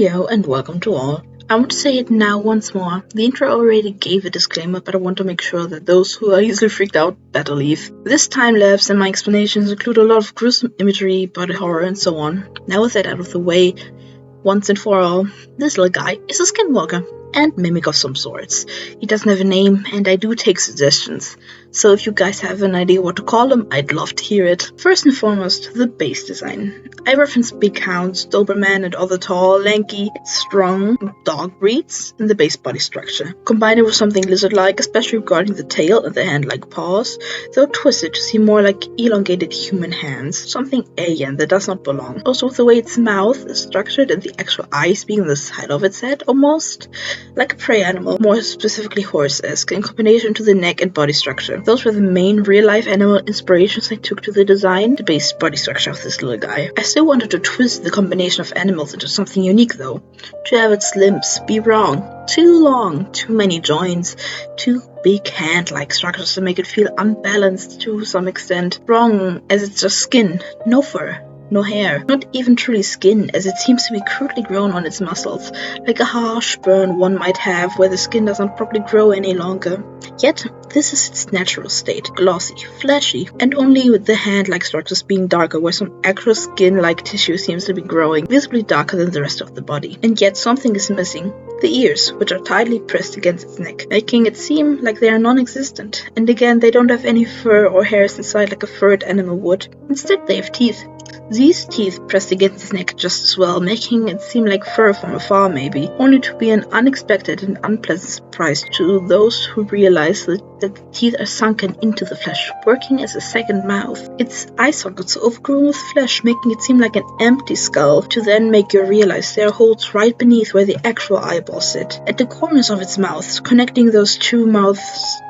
Heyo and welcome to all. I want to say it now once more. The intro already gave a disclaimer, but I want to make sure that those who are easily freaked out better leave. This time lapse and my explanations include a lot of gruesome imagery, body horror and so on. Now with that out of the way, once and for all, this little guy is a Skinwalker and mimic of some sorts. He doesn't have a name, and I do take suggestions. So if you guys have an idea what to call him, I'd love to hear it. First and foremost, the base design. I reference big hounds, Doberman and other tall, lanky, strong dog breeds in the base body structure. Combine it with something lizard-like, especially regarding the tail and the hand-like paws, though twisted to seem more like elongated human hands. Something alien that does not belong. Also with the way its mouth is structured and the actual eyes being the side of its head, almost like a prey animal, more specifically horse-esque, in combination to the neck and body structure. Those were the main real-life animal inspirations I took to the design, the base body structure of this little guy. I still wanted to twist the combination of animals into something unique though. To have its limbs be wrong, too long, too many joints, too big hand-like structures to make it feel unbalanced to some extent. Wrong as it's just skin, no fur. No hair, not even truly skin, as it seems to be crudely grown on its muscles, like a harsh burn one might have where the skin doesn't properly grow any longer. Yet, this is its natural state, glossy, fleshy, and only with the hand-like structures being darker where some actual skin-like tissue seems to be growing, visibly darker than the rest of the body. And yet something is missing. The ears, which are tightly pressed against its neck, making it seem like they are non-existent. And again, they don't have any fur or hairs inside like a furred animal would. Instead, they have teeth. These teeth pressed against his neck just as well, making it seem like fur from afar maybe, only to be an unexpected and unpleasant surprise to those who realize that the teeth are sunken into the flesh, working as a second mouth. Its eye sockets are overgrown with flesh, making it seem like an empty skull, to then make you realize there are holes right beneath where the actual eyeballs sit, at the corners of its mouth, connecting those two mouths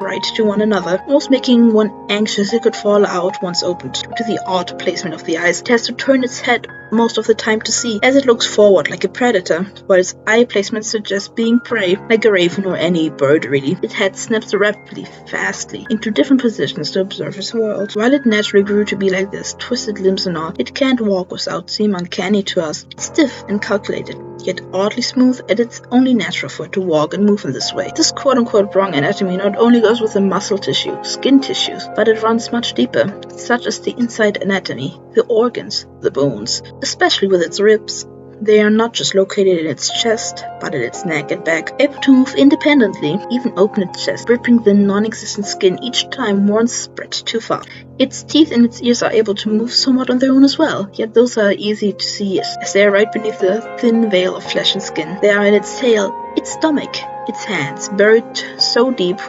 right to one another, almost making one anxious it could fall out once opened. Due to the odd placement of the eyes, it has to turn its head most of the time to see, as it looks forward like a predator, while its eye placement suggests being prey, like a raven or any bird really. Its head snaps rapidly, fastly, into different positions to observe its world. While it naturally grew to be like this, twisted limbs and all, it can't walk without seem uncanny to us. It's stiff and calculated, yet oddly smooth, and it's only natural for it to walk and move in this way. This quote-unquote wrong anatomy not only goes with the muscle tissue, skin tissues, but it runs much deeper, such as the inside anatomy, the organs, the bones, especially with its ribs. They are not just located in its chest, but in its neck and back, able to move independently, even open its chest, ripping the non-existent skin each time one spread too far. Its teeth and its ears are able to move somewhat on their own as well, yet those are easy to see as they are right beneath the thin veil of flesh and skin. They are in its tail, its stomach, its hands, buried so deep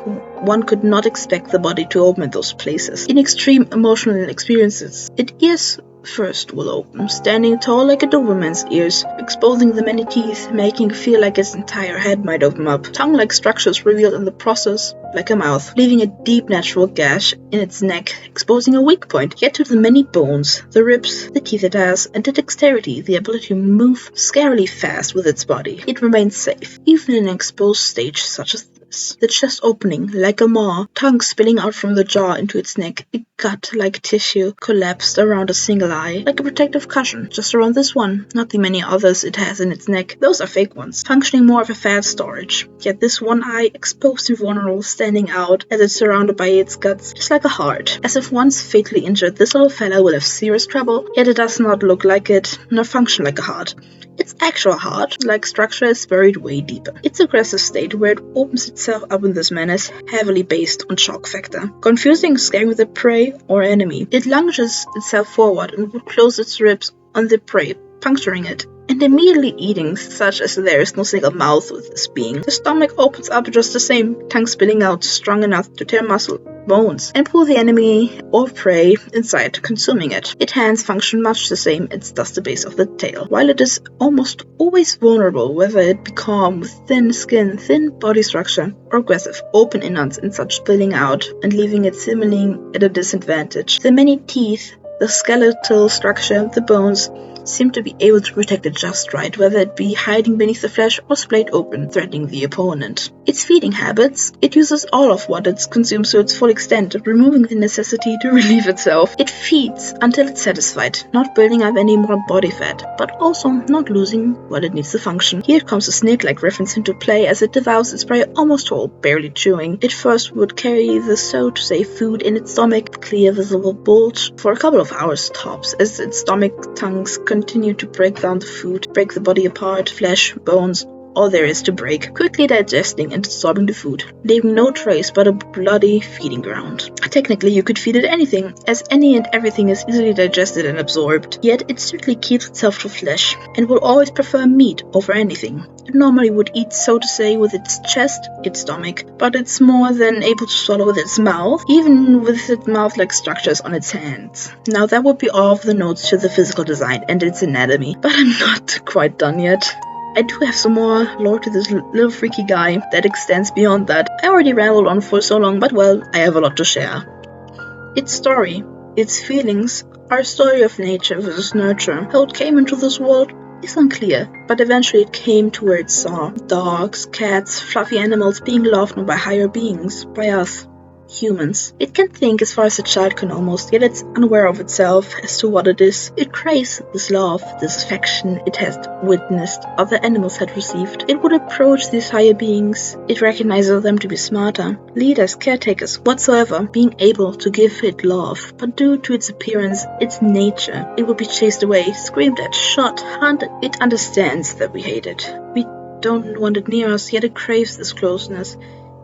one could not expect the body to open in those places. In extreme emotional experiences, its ears first will open, standing tall like a Doberman's ears, exposing the many teeth, making it feel like its entire head might open up. Tongue-like structures revealed in the process, like a mouth, leaving a deep natural gash in its neck, exposing a weak point. Yet to the many bones, the ribs, the teeth it has, and the dexterity, the ability to move scarily fast with its body, it remains safe, even in an exposed stage such as this. The chest opening, like a maw, tongue spilling out from the jaw into its neck, a gut-like tissue collapsed around a single eye, like a protective cushion, just around this one, not the many others it has in its neck. Those are fake ones, functioning more of a fat storage. Yet this one eye, exposed and vulnerable, standing out as it's surrounded by its guts, just like a heart. As if once fatally injured, this little fella will have serious trouble, yet it does not look like it, nor function like a heart. Its actual heart-like structure is buried way deeper. Its aggressive state, where it opens itself up in this manner, is heavily based on shock factor. Confusing scaring with a prey or enemy, it lunges itself forward and would close its ribs on the prey, puncturing it, and immediately eating, such as there is no single mouth with this being. The stomach opens up just the same, tongue spilling out strong enough to tear muscle, bones, and pull the enemy or prey inside, consuming it. Its hands function much the same as does the base of the tail. While it is almost always vulnerable, whether it be calm with thin skin, thin body structure, or aggressive, open innards and such spilling out and leaving it seemingly at a disadvantage. The many teeth, the skeletal structure, the bones, seem to be able to protect it just right, whether it be hiding beneath the flesh or splayed open, threatening the opponent. Its feeding habits: it uses all of what it consumes to its full extent, removing the necessity to relieve itself. It feeds until it's satisfied, not building up any more body fat, but also not losing what it needs to function. Here comes a snake-like reference into play as it devours its prey almost whole, barely chewing. It first would carry the so-to-say food in its stomach, clear visible bulge, for a couple of hours tops, as its stomach tongues continue to break down the food, break the body apart, flesh, bones, all there is to break, quickly digesting and absorbing the food, leaving no trace but a bloody feeding ground. Technically, you could feed it anything, as any and everything is easily digested and absorbed, yet it strictly keeps itself to flesh, and will always prefer meat over anything. It normally would eat, so to say, with its chest, its stomach, but it's more than able to swallow with its mouth, even with its mouth-like structures on its hands. Now that would be all of the notes to the physical design and its anatomy, but I'm not quite done yet. I do have some more lore to this little freaky guy that extends beyond that. I already rambled on for so long, but well, I have a lot to share. Its story, its feelings, are a story of nature versus nurture. How it came into this world is unclear, but eventually it came to where it saw dogs, cats, fluffy animals being loved by higher beings, by us. Humans. It can think as far as a child can almost, yet it's unaware of itself as to what it is. It craves this love, this affection it has witnessed other animals had received. It would approach these higher beings. It recognizes them to be smarter, leaders, caretakers, whatsoever, being able to give it love. But due to its appearance, its nature, it would be chased away, screamed at, shot, hunted. It understands that we hate it. We don't want it near us, yet it craves this closeness.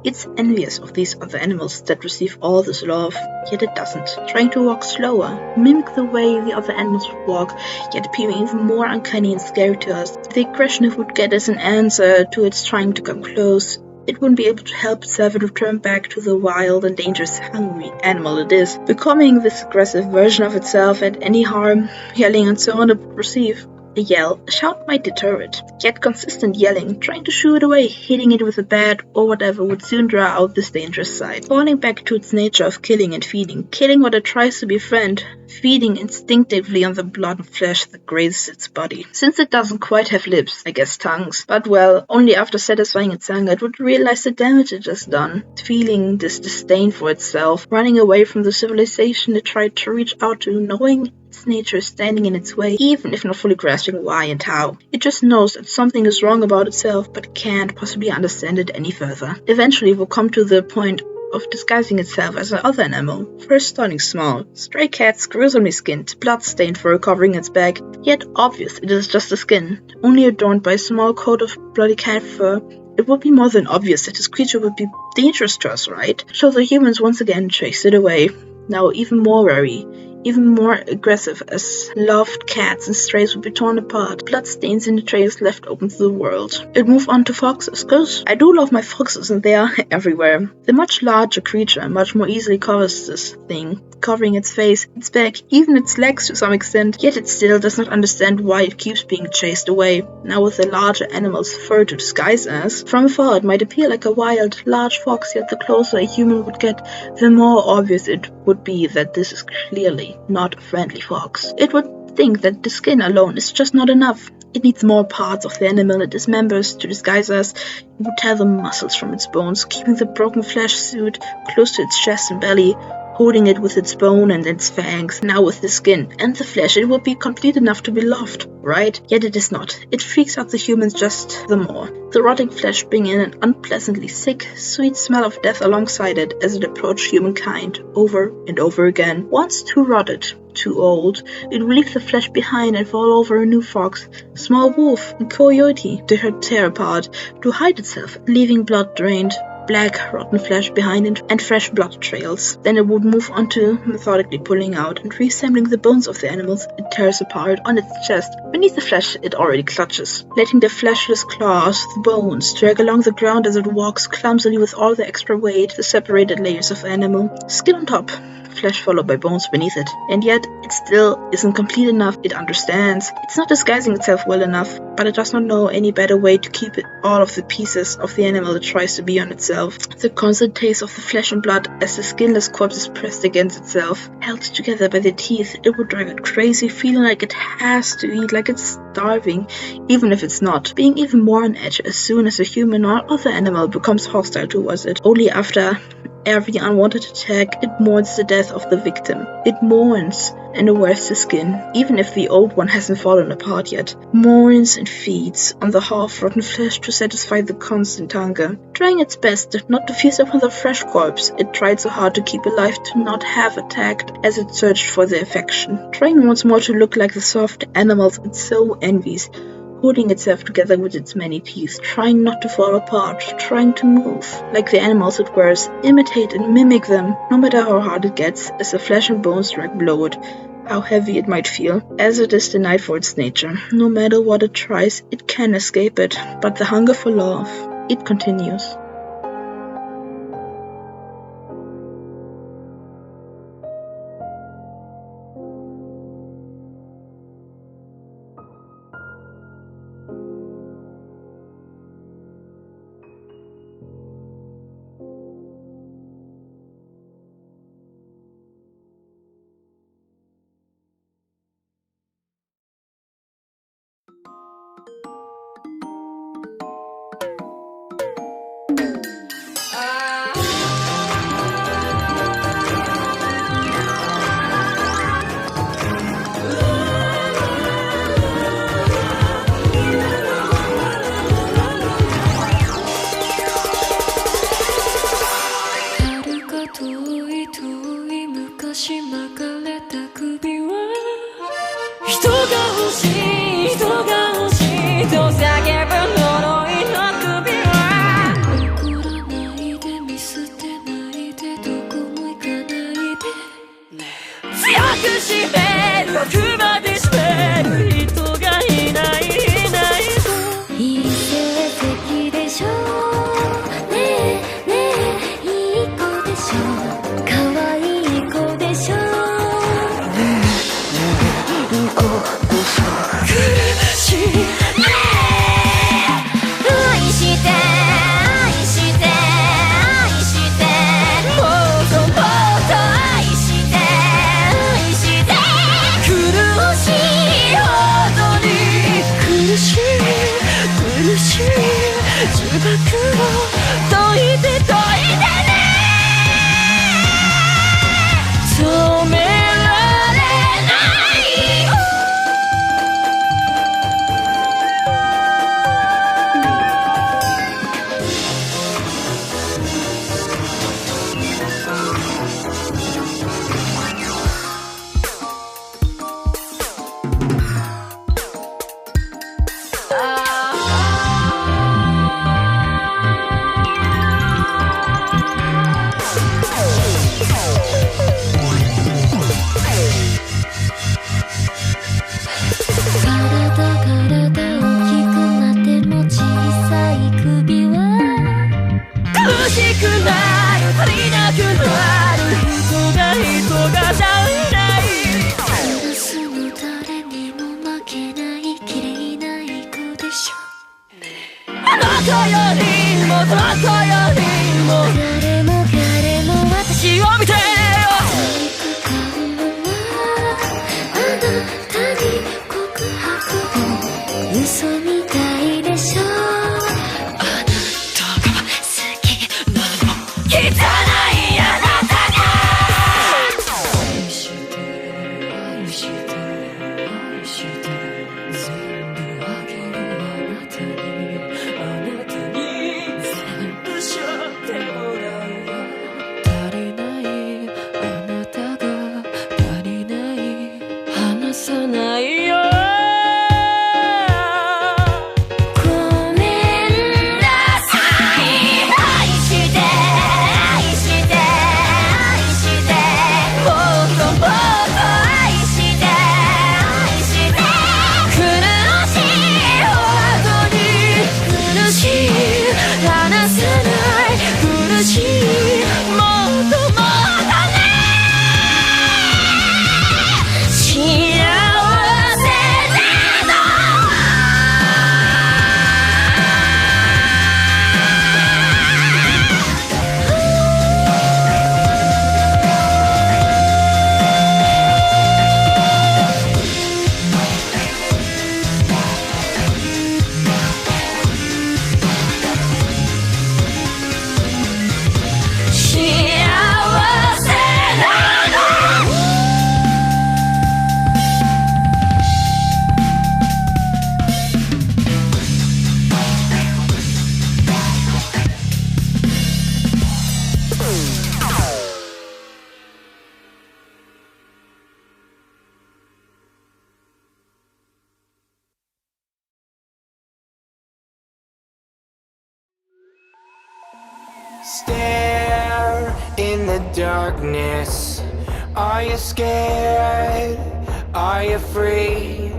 It's envious of these other animals that receive all this love, yet it doesn't. Trying to walk slower, mimic the way the other animals would walk, yet appearing even more uncanny and scary to us. The aggression it would get as an answer to its trying to come close. It wouldn't be able to help itself and return back to the wild and dangerous, hungry animal it is, becoming this aggressive version of itself at any harm, yelling and so on it would receive. A yell, a shout might deter it, yet consistent yelling, trying to shoo it away, hitting it with a bat or whatever would soon draw out this dangerous side. Falling back to its nature of killing and feeding, killing what it tries to befriend, feeding instinctively on the blood and flesh that grazes its body. Since it doesn't quite have lips, I guess tongues, but well, only after satisfying its hunger it would realize the damage it has done, feeling this disdain for itself, running away from the civilization it tried to reach out to, knowing its nature is standing in its way, even if not fully grasping why and how. It just knows that something is wrong about itself, but can't possibly understand it any further. Eventually it will come to the point of disguising itself as another animal, first starting small. Stray cats, gruesomely skinned, blood-stained fur covering its back, yet obvious it is just a skin, only adorned by a small coat of bloody cat fur. It would be more than obvious that this creature would be dangerous to us, right? So the humans once again chased it away, now even more wary, even more aggressive, as loved cats and strays would be torn apart, bloodstains in the trails left open to the world. It moved on to foxes, cause I do love my foxes and they are everywhere. The much larger creature much more easily covers this thing, covering its face, its back, even its legs to some extent, yet it still does not understand why it keeps being chased away, now with the larger animal's fur to disguise as. From afar it might appear like a wild, large fox, yet the closer a human would get, the more obvious it would be that this is clearly not a friendly fox. It would think that the skin alone is just not enough. It needs more parts of the animal it dismembers to disguise as. It would tear the muscles from its bones, keeping the broken flesh suit close to its chest and belly, holding it with its bone and its fangs. Now with the skin and the flesh it would be complete enough to be loved, right? Yet it is not. It freaks out the humans just the more. The rotting flesh bringing in an unpleasantly sick, sweet smell of death alongside it as it approached humankind over and over again. Once too rotted, too old, it would leave the flesh behind and fall over a new fox, small wolf, and coyote to tear apart, to hide itself, leaving blood-drained, black, rotten flesh behind it and fresh blood trails. Then it would move on to methodically pulling out and reassembling the bones of the animals it tears apart on its chest. Beneath the flesh it already clutches, letting the fleshless claws, the bones, drag along the ground as it walks clumsily with all the extra weight, the separated layers of animal. Skin on top, flesh followed by bones beneath it. And yet, it still isn't complete enough. It understands. It's not disguising itself well enough, but it does not know any better way to keep all of the pieces of the animal it tries to be on itself. The constant taste of the flesh and blood as the skinless corpse is pressed against itself, held together by the teeth, it would drive it crazy, feeling like it has to eat, like it's starving, even if it's not. Being even more on edge as soon as a human or other animal becomes hostile towards it. Only after every unwanted attack, it mourns the death of the victim. It mourns and wears the skin, even if the old one hasn't fallen apart yet. Mourns and feeds on the half-rotten flesh to satisfy the constant hunger. Trying its best not to feast upon the fresh corpse it tried so hard to keep alive to not have attacked as it searched for the affection. Trying once more to look like the soft animals it so envies, holding itself together with its many teeth, trying not to fall apart, trying to move like the animals it wears, imitate and mimic them, no matter how hard it gets, as the flesh and bones drag below it, how heavy it might feel, as it is denied for its nature. No matter what it tries, it can escape it, but the hunger for love, it continues. Sure. Stare in the darkness. Are you scared? Are you free?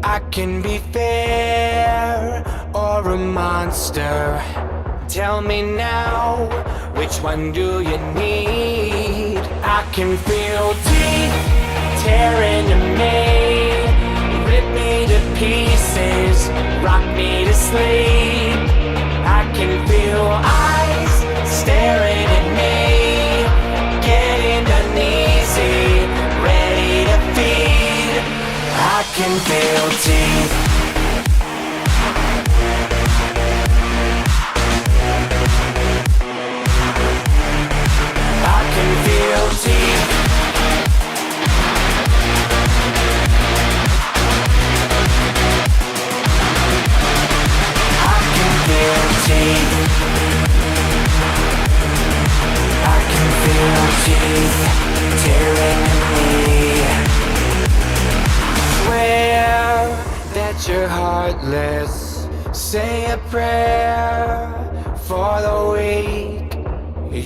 I can be fair or a monster. Tell me now, which one do you need? I can feel teeth tearing at me, rip me to pieces, rock me to sleep. I can feel eyes staring at me, getting uneasy, ready to feed. I can feel teeth. I can feel teeth. I can feel teeth. I can feel teeth tearing at me. Swear that you're heartless. Say a prayer for the weak.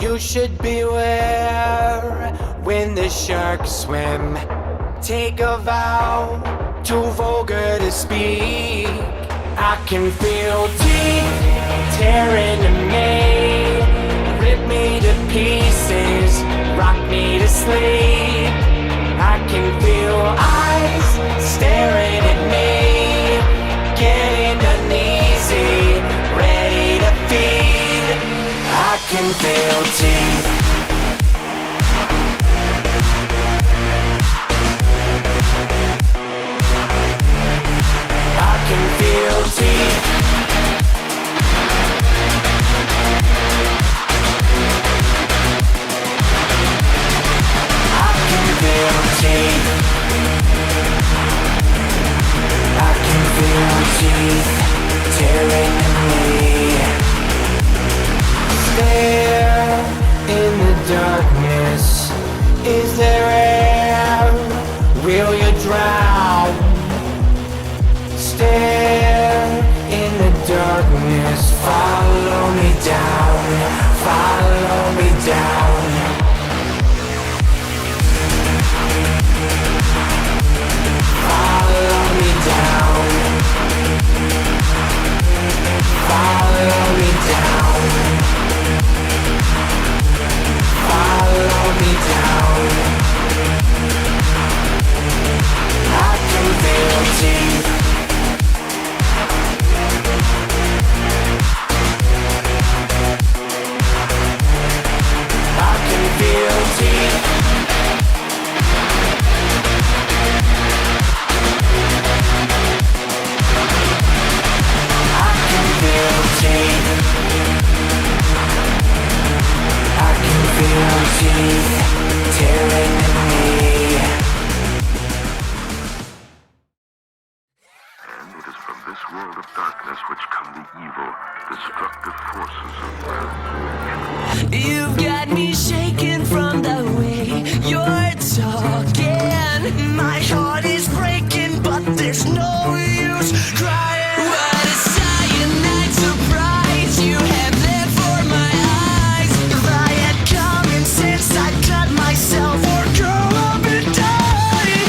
You should beware when the sharks swim. Take a vow, too vulgar to speak. I can feel teeth tearing at me, rip me to pieces, rock me to sleep. I can feel eyes staring at me, getting uneasy, ready to feed. I can feel teeth. I can feel teeth. I can feel teeth. I can feel teeth tearing at me. Stare in the darkness. Is there air? Will you drown? Stare in the darkness. Follow me down. Follow me down. Follow me down. Follow me down. Follow me down. I can feel teeth. I can feel teeth. I can feel teeth. I can feel teeth tearing at me. And it is from this world of darkness which come the evil, destructive forces of man. You've got me shaking from the way you're talking. My heart is breaking, but there's no use crying. What a cyanide surprise you have there for my eyes. If I had common sense, I'd cut myself or go up and die.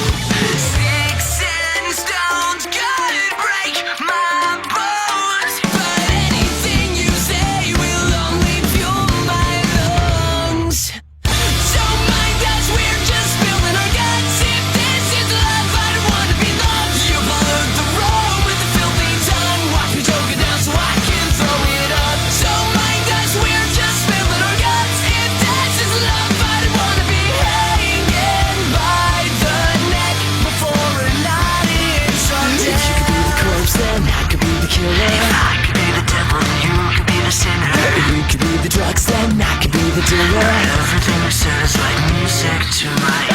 Sticks and stones could break my bones, but anything you say will only fuel my lungs. Don't mind us, we're just spilling our guts. If this is love, I don't wanna be loved. You followed the road with the filthy tongue. Watch me choke it down so I can throw it up. Don't mind us, we're just spilling our guts. If this is love, I don't wanna be hanging by the neck before a night is Sunday. If you could be the corpse, then I could be the killer. If I could be the devil, you could be the sinner. If you could be the drugs, then I could be the dealer. Everything you said is like music to my